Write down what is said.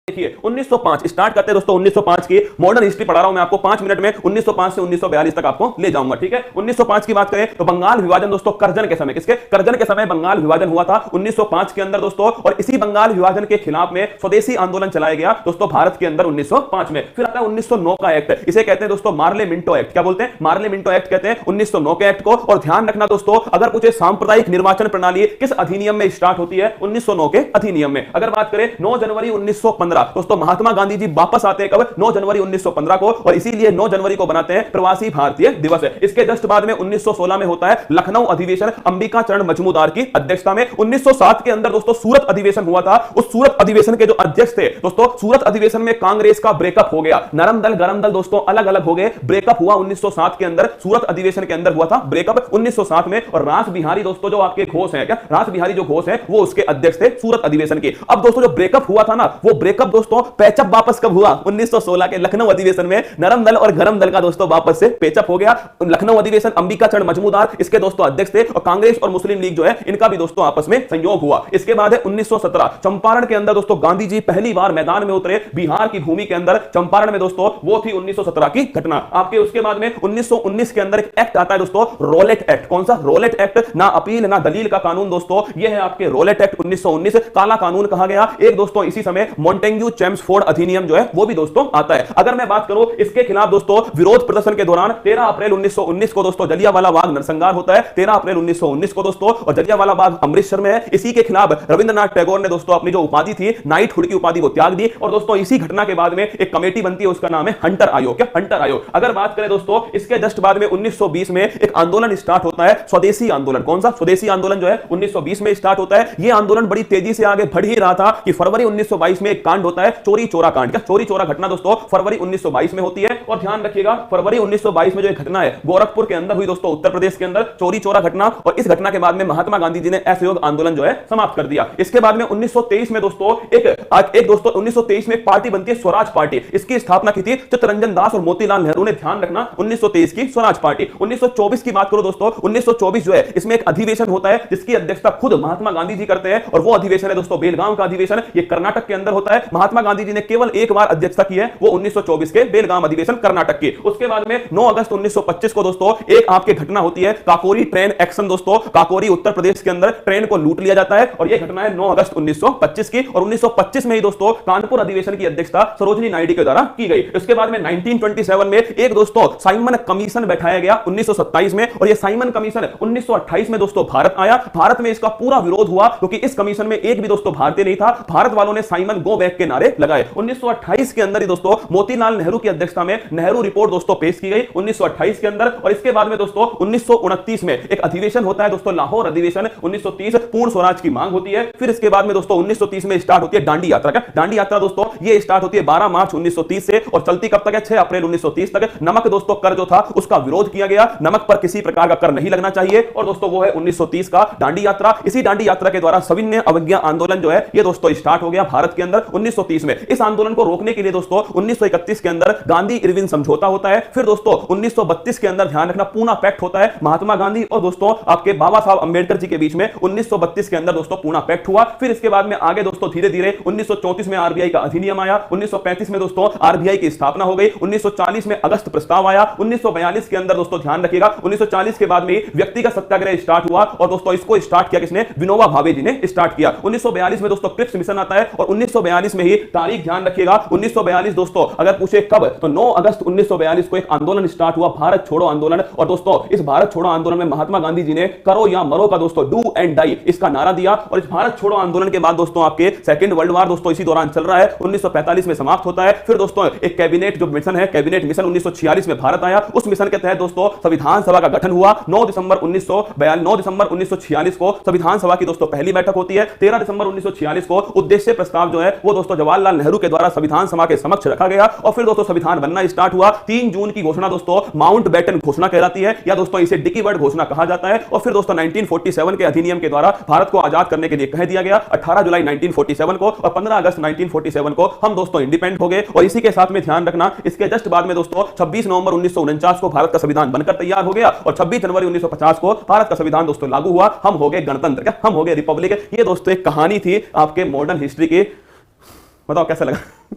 देखिए 1905 स्टार्ट करते हैं दोस्तों। 1905 की मॉडर्न हिस्ट्री पढ़ा रहा हूं मैं आपको 5 मिनट में। 1905 से 1942 तक आपको ले जाऊंगा, ठीक है। 1905 की बात करें तो बंगाल विभाजन दोस्तों कर्जन के समय, किसके कर्जन के समय बंगाल विभाजन हुआ था 1905 के अंदर दोस्तों। और इसी बंगाल विभाजन के खिलाफ में स्वदेशी आंदोलन चलाया गया दोस्तों भारत के अंदर 1905 में। फिर आता है 1909 का एक्ट, इसे कहते हैं दोस्तों मार्ले मिंटो एक्ट। क्या बोलते हैं? मार्ले मिंटो एक्ट कहते हैं 1909 के एक्ट को। और ध्यान रखना दोस्तों, अगर पूछे सांप्रदायिक निर्वाचन प्रणाली किस अधिनियम में स्टार्ट होती है? 1909 के अधिनियम में। अगर बात करें 9 जनवरी 1915 दोस्तों, महात्मा गांधी जी वापस आते हैं कब? 9 जनवरी 1915 को। और इसीलिए 9 जनवरी को बनाते हैं प्रवासी भारतीय दिवस है। इसके जस्ट बाद में 1916 में होता है लखनऊ अधिवेशन अंबिका चरण मजमूदार की अध्यक्षता में। 1907 के अंदर दोस्तों सूरत अधिवेशन हुआ था। उस सूरत अधिवेशन के जो अध्यक्ष थे दोस्तों, सूरत अधिवेशन में कांग्रेस का ब्रेकअप हो गया। नरम दल गरम दल दोस्तों अलग अलग हो गए। ब्रेकअप हुआ 1907 के अंदर, सूरत अधिवेशन के अंदर हुआ था ब्रेकअप 1907 में। और रास बिहारी दोस्तों जो आपके घोष हैं, क्या रास बिहारी जो घोष हैं वो उसके अध्यक्ष थे सूरत अधिवेशन के। अब दोस्तों जो ब्रेकअप हुआ था ना, वो ब्रेकअप दोस्तों पैचअप वापस कब हुआ? 1916 के लखनऊ अधिवेशन में। नरम दल और गरम दल का दोस्तों वापस से पेचअप हो गया। लखनऊ अधिवेशन अंबिका चरण मजमूदार इसके दोस्तों अध्यक्ष थे। और कांग्रेस और मुस्लिम लीग जो है इनका भी दोस्तों आपस में संयोग हुआ। इसके बाद है 1917 चंपारण के अंदर दोस्तों गांधी जी पहली बार मैदान में उतरे बिहार की भूमि के अंदर चंपारण में दोस्तों। वो थी 1917 की घटना आपके। उसके बाद में 1919 के अंदर एक एक्ट आता है दोस्तों, रोलेट एक्ट। कौन सा? Roulette act. ना अपील ना दलील का कानून दोस्तों, यह है आपके रोलेट एक्ट 1919। काला कानून कहा गया। एक दोस्तों इसी समय मॉन्टेग्यू चेम्सफोर्ड अधिनियम जो है वो भी दोस्तों आता है। अगर मैं बात करूं इसके खिलाफ दोस्तों विरोध प्रदर्शन के दौरान 13 अप्रैल 1919 को दोस्तों जलियांवाला बाग नरसंहार होता है। 13 अप्रैल 1919 को दोस्तों। और जलियांवाला बाग अमृतसर में है। इसी के खिलाफ रविंद्रनाथ टैगोर ने दोस्तों अपनी जो उपाधि थी नाइटहुड की उपाधि वो त्याग दी। और दोस्तों इसी घटना के बाद में एक कमेटी बनती है, उसका नाम है हंटर आयोग। क्या? हंटर आयोग। अगर बात करें दोस्तों इसके जस्ट बाद में 1920 में एक आंदोलन स्टार्ट होता है, स्वदेशी आंदोलन। कौन सा? स्वदेशी आंदोलन जो है 1920 में स्टार्ट होता है। यह आंदोलन बड़ी तेजी से आगे बढ़ ही रहा था कि फरवरी 1922 में एक कांड होता है, चोरी चोरा कांड। क्या? चोरी चोरा घटना दोस्तों फरवरी 1922 में होती है। और ध्यान रखिएगा फरवरी 1922 में जो घटना है गोरखपुर के अंदर हुई दोस्तों, उत्तर प्रदेश के अंदर चोरी चोरा घटना। और इस घटना के बाद में महात्मा गांधी जी ने असहयोग आंदोलन जो है समाप्त कर दिया। इसके बाद में 1923 में दोस्तों एक दोस्तों 1923 में एक पार्टी बनती है स्वराज पार्टी। इसकी स्थापना की थी चित्तरंजन दास और मोतीलाल नेहरू ने। ध्यान रखना 1923 की स्वराज पार्टी। 1924 की बात करो दोस्तों, 1924 जो है इसमें एक अधिवेशन होता है जिसकी अध्यक्षता खुद महात्मा गांधी जी करते हैं। और वो अधिवेशन है दोस्तों बेलगाम का अधिवेशन। ये कर्नाटक के अंदर होता है। महात्मा गांधी जी ने केवल एक बार अध्यक्षता की है, वो 1924 के बेलगाम अधिवेशन कर्नाटक की। उसके बाद में 9 अगस्त 1925 को दोस्तों एक आपके घटना होती है काकोरी ट्रेन एक्शन दोस्तों। काकोरी उत्तर प्रदेश के अंदर ट्रेन को लूट लिया जाता है। और यह घटना है 9 अगस्त 1925 की। और 1925 में ही दोस्तों कानपुर अधिवेशन की अध्यक्षता सरोजिनी नायडू के द्वारा की गई। उसके बाद में 1927 में एक दोस्तों साइमन कमीशन बैठाया गया 1927 में। और यह साइमन कमीशन 1928 में दोस्तों भारत आया। भारत में इसका पूरा विरोध हुआ क्योंकि इस कमीशन में एक भी दोस्तों भारतीय नहीं था। भारत वालों ने साइमन गो बैक के नारे लगाए। 1928 के अंदर ही दोस्तों मोतीलाल नेहरू की अध्यक्षता में नेहरू रिपोर्ट दोस्तों पेश की गई 1928 के अंदर। और इसके बाद में दोस्तों 1929 में एक अधिवेशन होता है दोस्तों लाहौर अधिवेशन 1930 पूर्ण स्वराज की मांग होती है। फिर इसके बाद में दोस्तों 1930 में स्टार्ट होती है दांडी यात्रा। क्या? दांडी यात्रा दोस्तों ये स्टार्ट होती है 12 मार्च 1930 से और चलती कब तक है? 6 अप्रैल 1930 तक। नमक दोस्तों कर जो था उसका विरोध किया गया। नमक पर किसी प्रकार का कर नहीं लगना चाहिए। और दोस्तों वो है 1930 का दांडी यात्रा। इसी दांडी यात्रा के द्वारा सविनय अवज्ञा आंदोलन जो है ये दोस्तों स्टार्ट हो गया भारत के अंदर 1930 में। इस आंदोलन को रोकने के लिए दोस्तों 1931 के अंदर गांधी इरविन समझौता होता है। फिर दोस्तों 1932 के अंदर ध्यान रखना पूना पैक्ट होता है महात्मा गांधी और दोस्तों आपके बाबा साहब अंबेडकर जी के बीच में। 1932 के अंदर दोस्तों पूना पैक्ट हुआ। फिर इसके बाद में आगे दोस्तों धीरे धीरे 1934 में आरबीआई का अधिनियम आया। 1935 में दोस्तों आरबीआई की स्थापना हो गई। 1940 में अगस्त प्रस्ताव आया। 1942 के अंदर दोस्तों ध्यान रखिएगा 1940 के बाद में व्यक्तिगत सत्याग्रह स्टार्ट हुआ। और दोस्तों इसको स्टार्ट किया किसने? विनोबा भावे जी ने स्टार्ट किया। 1942 में दोस्तों क्रिप्स मिशन आता है। और 1942 में ही तारीख ध्यान रखिएगा 1942 दोस्तों अगर पूछे कब तो 9 अगस्त 1942 को एक आंदोलन स्टार्ट हुआ भारत छोड़ो आंदोलन। और दोस्तों इस भारत छोड़ो आंदोलन में महात्मा गांधी जी ने करो या मरो का दोस्तों डू एंड डाई इसका नारा दिया। और इस भारत छोड़ो आंदोलन के बाद दोस्तों आपके सेकंड वर्ल्ड वॉर दोस्तों इसी दौरान चल रहा है। 1945 में समाप्त होता है। फिर दोस्तों एक कैबिनेट जो मिशन है कैबिनेट मिशन 1946 में भारत आया। उस मिशन के तहत दोस्तों संविधान सभा का गठन हुआ। 9 दिसंबर 1946 को संविधान सभा की दोस्तों पहली बैठक होती है। 13 दिसंबर 1946 को उद्देश्य प्रस्ताव जो है वो दोस्तों जवाहरलाल नेहरू के द्वारा संविधान सभा के समक्ष रखा गया। और फिर दोस्तों संविधान बनना स्टार्ट हुआ। 3 जून की घोषणा दोस्तों माउंटबेटन घोषणा कहलाती है या दोस्तों इसे डिकी वर्ड घोषणा कहा जाता है। और फिर दोस्तों 1947 के अधिनियम के द्वारा भारत को आजाद करने के लिए कह दिया गया 18 जुलाई 1947 को। और 15 अगस्त 1947 को हम दोस्तों इंडिपेंडेंट हो गए। और इसी के साथ में ध्यान रखना इसके जस्ट बाद में दोस्तों 26 नवंबर 1949 को भारत का संविधान बनकर तैयार हो गया। और 26 जनवरी 1950 को भारत का संविधान दोस्तों लागू हुआ। हम हो गए गणतंत्र। क्या? हम हो गए रिपब्लिक। ये दोस्तों एक कहानी थी आपके मॉडर्न हिस्ट्री की बताओ कैसा लगा।